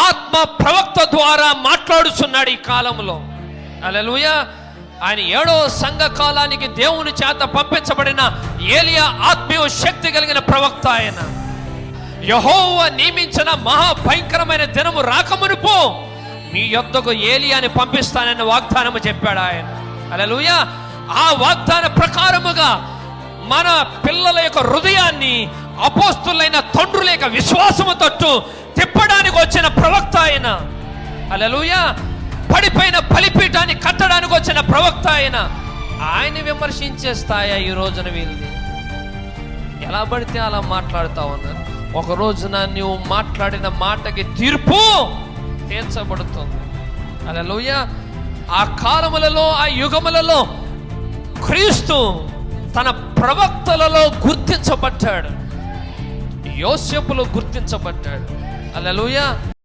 ఆత్మ ప్రవక్త ద్వారా మాట్లాడుచున్నాడు ఈ కాలంలో. హల్లెలూయా. ఆయన 7వ సంఘ కాలానికి దేవుని చేత పంపించబడిన ఏలియా ఆత్మీయ శక్తి కలిగిన ప్రవక్త. ఆయన యెహోవా నియమించిన మహాభయంకరమైన దినము రాకమునుపు మీ యొద్దకు ఏలియాని పంపిస్తానని వాగ్దానము చెప్పాడు ఆయన. హల్లెలూయా. ఆ వాగ్దాన ప్రకారముగా మన పిల్లల యొక్క హృదయాన్ని అపోస్తులైన తండ్రుల యొక్క విశ్వాసము తట్టు తిప్పడానికి వచ్చిన ప్రవక్త ఆయన. హల్లెలూయా. పడిపోయిన బలిపీఠాన్ని కట్టడానికి వచ్చిన ప్రవక్త ఆయన. ఆయన విమర్శించే స్థాయి ఈ రోజున వీళ్ళని. ఎలా పడితే అలా మాట్లాడుతా ఉన్నారు. ఒక రోజున నువ్వు మాట్లాడిన మాటకి తీర్పు తీర్చబడుతుంది. హల్లెలూయా. ఆ కాలములలో, ఆ యుగములలో క్రీస్తు తన ప్రవక్తలలో గుర్తించబడ్డాడు, యోసేపులో గుర్తించబడ్డాడు. హల్లెలూయా.